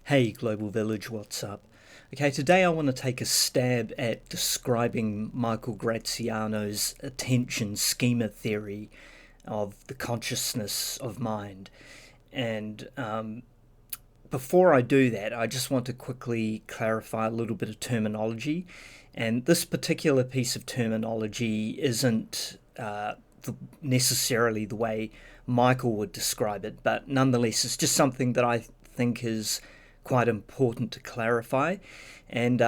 Hey Global Village, what's up? Okay, today I want to take a stab at describing Michael Graziono's attention schema theory of the consciousness of mind. And before I do that, I just want to quickly clarify a little bit of terminology. And this particular piece of terminology isn't necessarily the way Michael would describe it, but nonetheless, it's just something that I think is quite important to clarify. And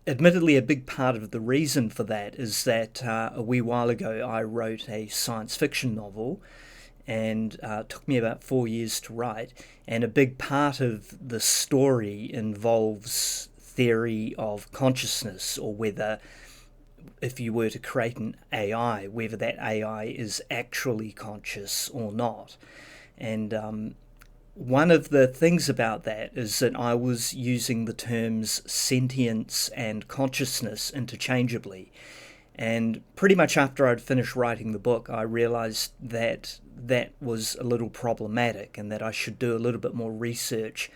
admittedly, a big part of the reason for that is that a wee while ago I wrote a science fiction novel, and it took me about 4 years to write. And a big part of the story involves theory of consciousness, or whether, if you were to create an AI, whether that AI is actually conscious or not. And one of the things about that is that I was using the terms sentience and consciousness interchangeably. And pretty much after I'd finished writing the book, I realized that that was a little problematic and that I should do a little bit more research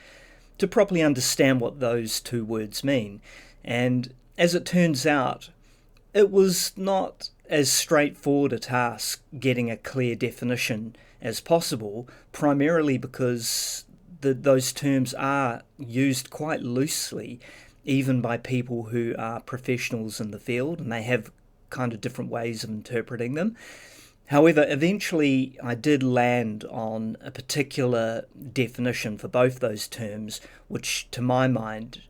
to properly understand what those two words mean. And as it turns out, it was not as straightforward a task getting a clear definition as possible, primarily because those terms are used quite loosely, even by people who are professionals in the field, and they have kind of different ways of interpreting them. However, eventually I did land on a particular definition for both those terms, which to my mind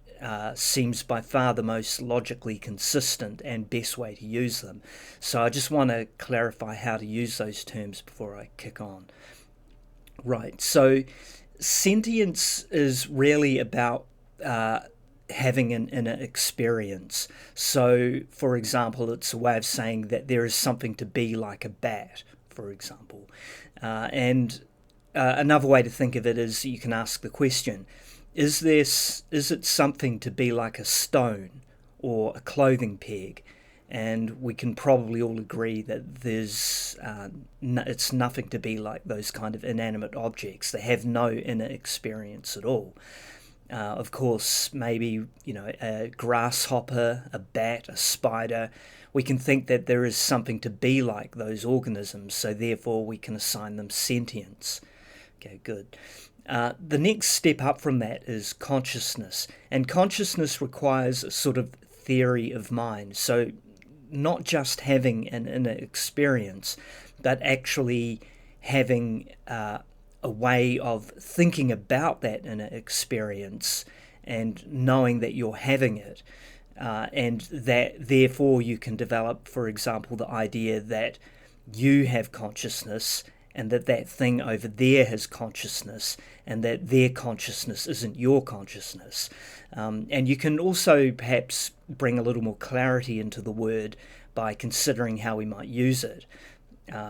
seems by far the most logically consistent and best way to use them. So I just want to clarify how to use those terms before I kick on. Right, so sentience is really about having an inner experience. So, for example, it's a way of saying that there is something to be like a bat, for example. And another way to think of it is you can ask the question, is it something to be like a stone or a clothing peg? And we can probably all agree that it's nothing to be like those kind of inanimate objects. They have no inner experience at all. Of course, maybe, a grasshopper, a bat, a spider, we can think that there is something to be like those organisms, so therefore we can assign them sentience. Okay, good. The next step up from that is consciousness, and consciousness requires a sort of theory of mind. So not just having an inner experience, but actually having a way of thinking about that inner experience and knowing that you're having it. And that therefore you can develop, for example, the idea that you have consciousness and that thing over there has consciousness and that their consciousness isn't your consciousness. And you can also perhaps bring a little more clarity into the word by considering how we might use it.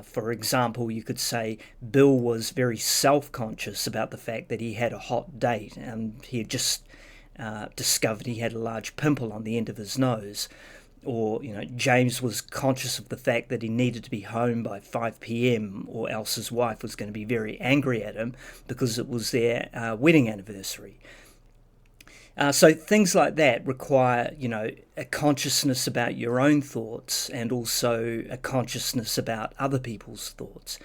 For example, you could say Bill was very self-conscious about the fact that he had a hot date and he had just discovered he had a large pimple on the end of his nose. Or, James was conscious of the fact that he needed to be home by 5 p.m. or else his wife was going to be very angry at him because it was their wedding anniversary. So things like that require, a consciousness about your own thoughts and also a consciousness about other people's thoughts.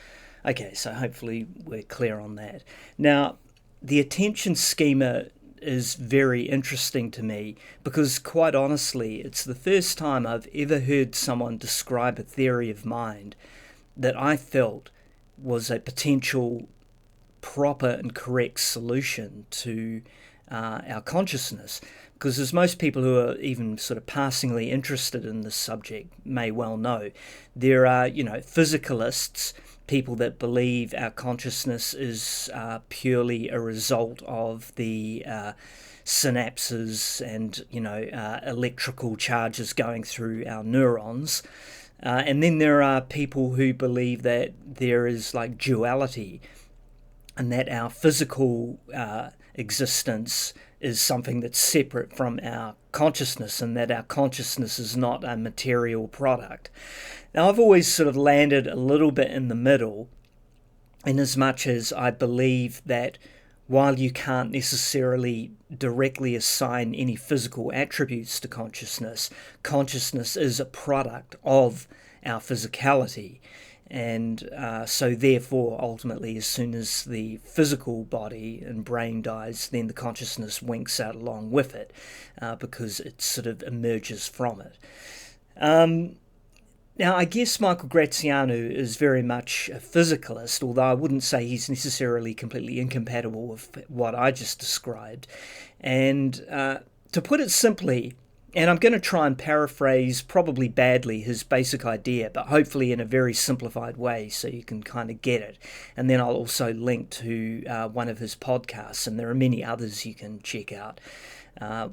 Okay, so hopefully we're clear on that. Now, the attention schema is very interesting to me because, quite honestly, it's the first time I've ever heard someone describe a theory of mind that I felt was a potential proper and correct solution to our consciousness. Because as most people who are even sort of passingly interested in this subject may well know, there are, physicalists, people that believe our consciousness is purely a result of the synapses and, electrical charges going through our neurons. And then there are people who believe that there is like duality and that our physical existence is something that's separate from our consciousness and that our consciousness is not a material product. Now, I've always sort of landed a little bit in the middle in as much as I believe that while you can't necessarily directly assign any physical attributes to consciousness, consciousness is a product of our physicality. And so therefore, ultimately, as soon as the physical body and brain dies, then the consciousness winks out along with it, because it sort of emerges from it. Now, I guess Michael Graziono is very much a physicalist, although I wouldn't say he's necessarily completely incompatible with what I just described. And to put it simply, and I'm going to try and paraphrase, probably badly, his basic idea, but hopefully in a very simplified way so you can kind of get it. And then I'll also link to one of his podcasts, and there are many others you can check out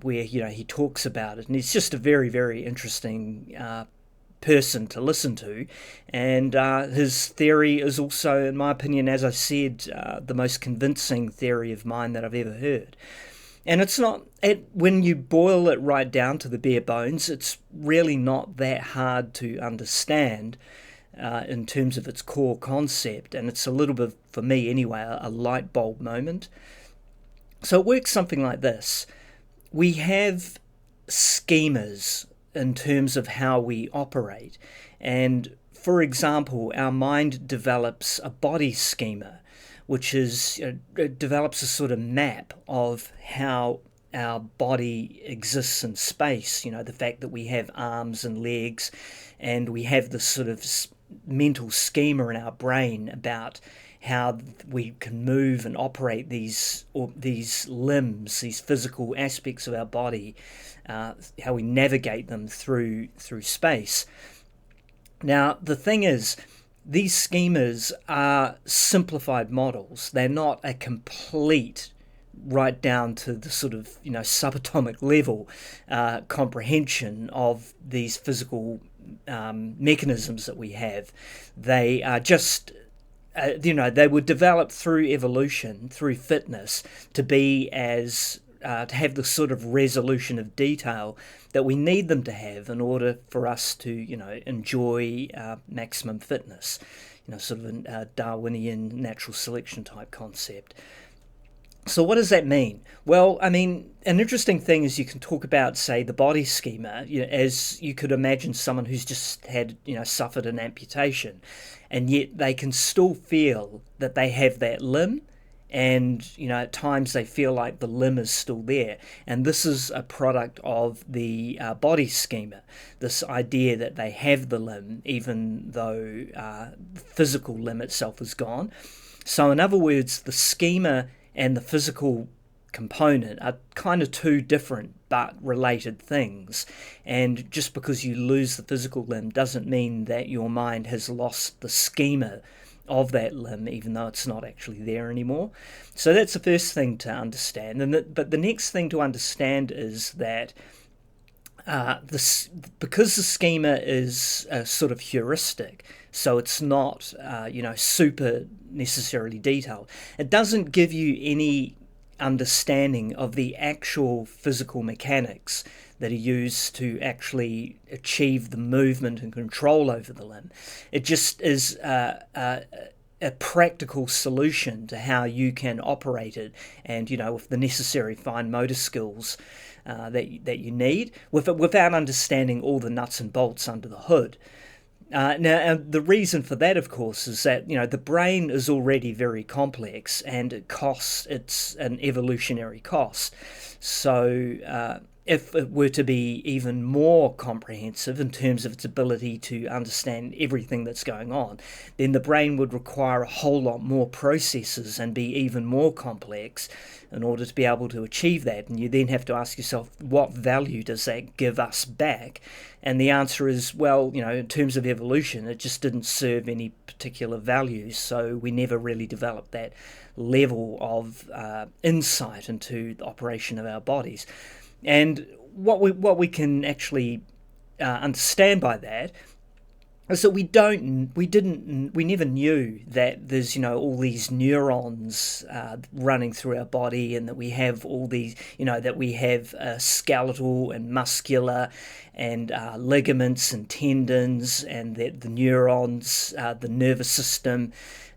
where he talks about it. And it's just a very, very interesting person to listen to, and his theory is also, in my opinion, as I said, the most convincing theory of mine that I've ever heard. And it's not, when you boil it right down to the bare bones, it's really not that hard to understand in terms of its core concept, and it's a little bit, for me anyway, a light bulb moment. So it works something like this. We have schemas in terms of how we operate. And for example, our mind develops a body schema, which is it develops a sort of map of how our body exists in space. The fact that we have arms and legs, and we have this sort of mental schema in our brain about how we can move and operate these limbs, these physical aspects of our body, how we navigate them through space. Now, the thing is, these schemas are simplified models. They're not a complete, right down to the sort of subatomic level comprehension of these physical mechanisms that we have. They are just they were developed through evolution, through fitness, to be as to have the sort of resolution of detail that we need them to have in order for us to enjoy maximum fitness. Sort of a Darwinian natural selection type concept. So what does that mean? Well, I mean, an interesting thing is you can talk about, say, the body schema, as you could imagine someone who's just had, suffered an amputation, and yet they can still feel that they have that limb, and, at times they feel like the limb is still there. And this is a product of the body schema, this idea that they have the limb, even though the physical limb itself is gone. So in other words, the schema and the physical component are kind of two different but related things. And just because you lose the physical limb doesn't mean that your mind has lost the schema of that limb, even though it's not actually there anymore. So that's the first thing to understand. But the next thing to understand is that because the schema is a sort of heuristic, so it's not super necessarily detailed, it doesn't give you any understanding of the actual physical mechanics that are used to actually achieve the movement and control over the limb. It just is a practical solution to how you can operate it, and with the necessary fine motor skills that you need, without understanding all the nuts and bolts under the hood. Now, the reason for that, of course, is that the brain is already very complex, and it's an evolutionary cost. So if it were to be even more comprehensive in terms of its ability to understand everything that's going on, then the brain would require a whole lot more processes and be even more complex in order to be able to achieve that. And you then have to ask yourself, what value does that give us back? And the answer is, well, in terms of evolution, it just didn't serve any particular values, so we never really developed that level of insight into the operation of our bodies. And what we can actually understand by that is that we never knew that there's all these neurons running through our body, and that we have all these that we have skeletal and muscular and ligaments and tendons, and that the neurons, the nervous system,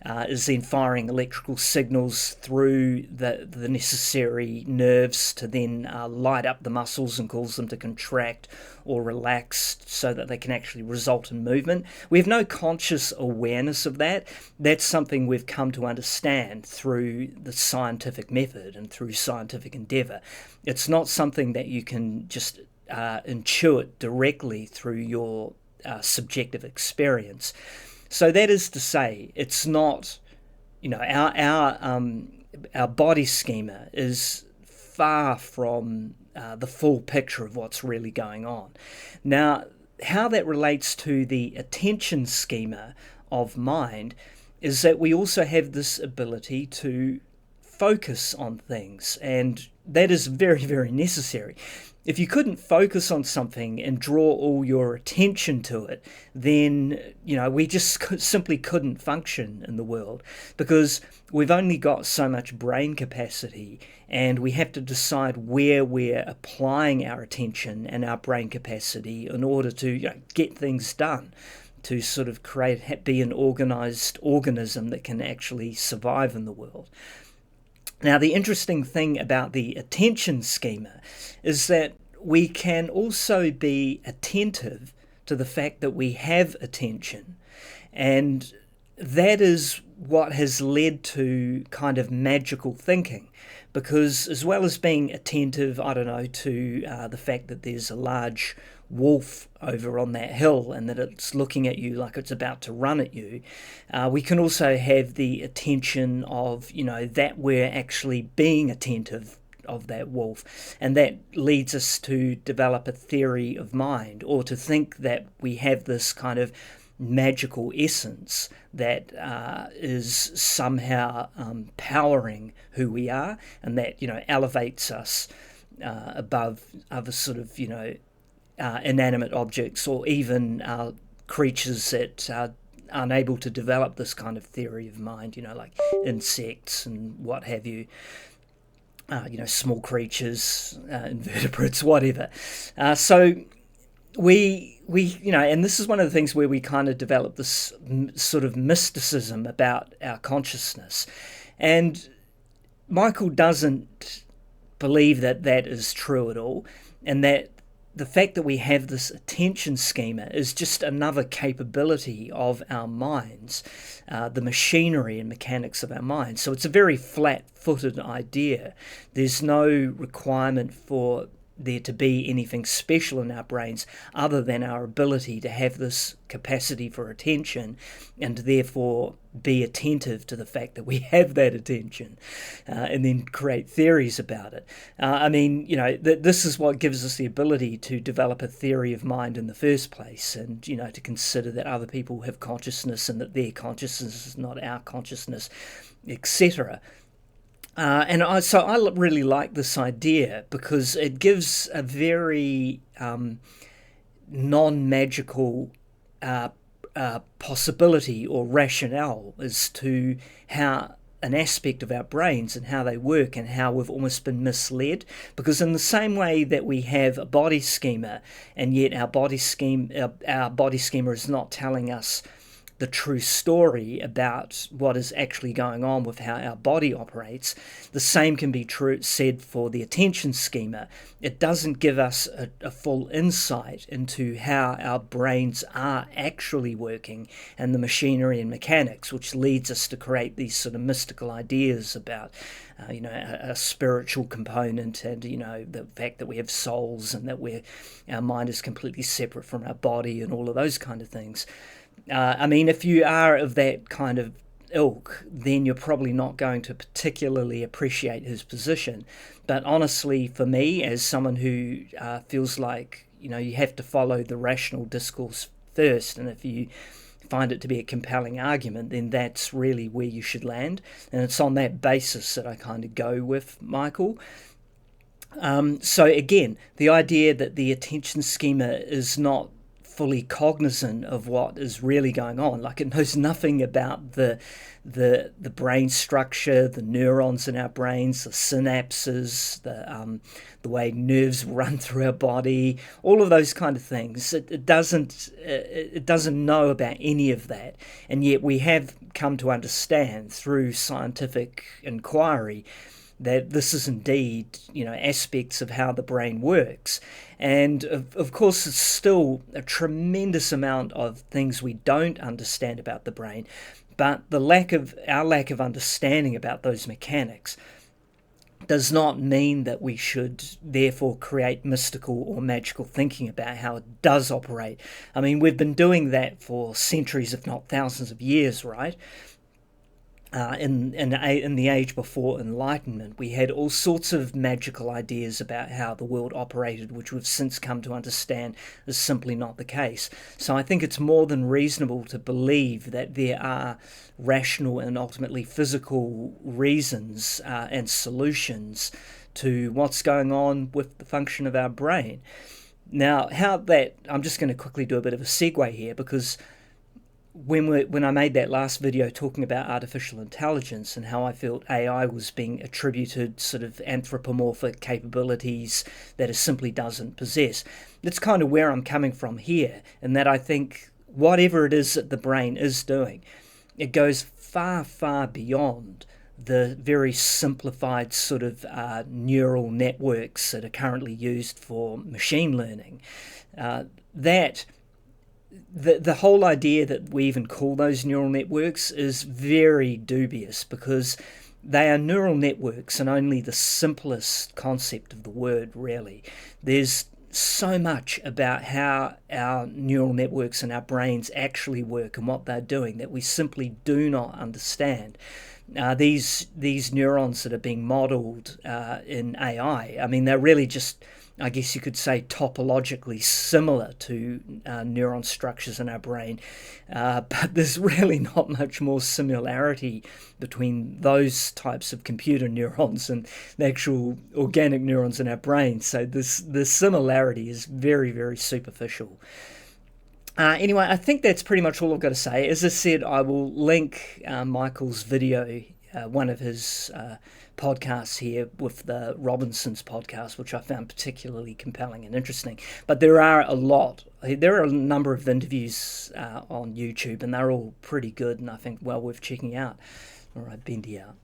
is then firing electrical signals through the necessary nerves to then light up the muscles and cause them to contract or relax so that they can actually result in movement. We have no conscious awareness of that. That's something we've come to understand through the scientific method and through scientific endeavour. It's not something that you can just intuit directly through your subjective experience. So that is to say, it's not, our body schema is far from the full picture of what's really going on. Now, how that relates to the attention schema of mind is that we also have this ability to focus on things, and that is very, very necessary. If you couldn't focus on something and draw all your attention to it, then, we just simply couldn't function in the world, because we've only got so much brain capacity, and we have to decide where we're applying our attention and our brain capacity in order to get things done, to sort of be an organized organism that can actually survive in the world. Now, the interesting thing about the attention schema is that we can also be attentive to the fact that we have attention. And that is what has led to kind of magical thinking. Because as well as being attentive, to the fact that there's a large wolf over on that hill and that it's looking at you like it's about to run at you, we can also have the attention of, that we're actually being attentive of that wolf. And that leads us to develop a theory of mind, or to think that we have this kind of magical essence that is somehow powering who we are, and that elevates us above other sort of inanimate objects, or even creatures that are unable to develop this kind of theory of mind, like insects and what have you, small creatures, invertebrates, whatever. So we and this is one of the things where we kind of develop this sort of mysticism about our consciousness. And Michael doesn't believe that that is true at all, and that the fact that we have this attention schema is just another capability of our minds, the machinery and mechanics of our minds. So it's a very flat-footed idea. There's no requirement for there to be anything special in our brains other than our ability to have this capacity for attention, and therefore be attentive to the fact that we have that attention, and then create theories about it. This is what gives us the ability to develop a theory of mind in the first place, and to consider that other people have consciousness and that their consciousness is not our consciousness, etc. I really like this idea, because it gives a very non-magical possibility or rationale as to how an aspect of our brains and how they work, and how we've almost been misled. Because in the same way that we have a body schema, and yet our body schema is not telling us the true story about what is actually going on with how our body operates, the same can be said for the attention schema. It doesn't give us a full insight into how our brains are actually working, and the machinery and mechanics, which leads us to create these sort of mystical ideas about a spiritual component, and the fact that we have souls, and that our mind is completely separate from our body, and all of those kind of things. If you are of that kind of ilk, then you're probably not going to particularly appreciate his position. But honestly, for me, as someone who feels like, you have to follow the rational discourse first, and if you find it to be a compelling argument, then that's really where you should land. And it's on that basis that I kind of go with Michael. So again, the idea that the attention schema is not fully cognizant of what is really going on. Like, it knows nothing about the brain structure, the neurons in our brains, the synapses, the way nerves run through our body, all of those kind of things. It doesn't know about any of that, and yet we have come to understand through scientific inquiry that this is indeed, aspects of how the brain works. And of course, it's still a tremendous amount of things we don't understand about the brain, but our lack of understanding about those mechanics does not mean that we should therefore create mystical or magical thinking about how it does operate. I mean, we've been doing that for centuries, if not thousands of years, right? In the age before Enlightenment, we had all sorts of magical ideas about how the world operated, which we've since come to understand is simply not the case. So I think it's more than reasonable to believe that there are rational and ultimately physical reasons and solutions to what's going on with the function of our brain. Now, I'm just going to quickly do a bit of a segue here, because when I made that last video talking about artificial intelligence and how I felt AI was being attributed sort of anthropomorphic capabilities that it simply doesn't possess, that's kind of where I'm coming from here, in that I think whatever it is that the brain is doing, it goes far, far beyond the very simplified sort of neural networks that are currently used for machine learning. The whole idea that we even call those neural networks is very dubious, because they are neural networks and only the simplest concept of the word, really. There's so much about how our neural networks and our brains actually work and what they're doing that we simply do not understand. These neurons that are being modeled in AI, I mean, they're really just, I guess you could say, topologically similar to neuron structures in our brain, but there's really not much more similarity between those types of computer neurons and the actual organic neurons in our brain. So the similarity is very, very superficial. Anyway, I think that's pretty much all I've got to say. As I said, I will link Michael's video, one of his podcasts here with the Robinson's podcast, which I found particularly compelling and interesting. But there are a number of interviews on YouTube, and they're all pretty good, and I think well worth checking out. All right, Bendy out.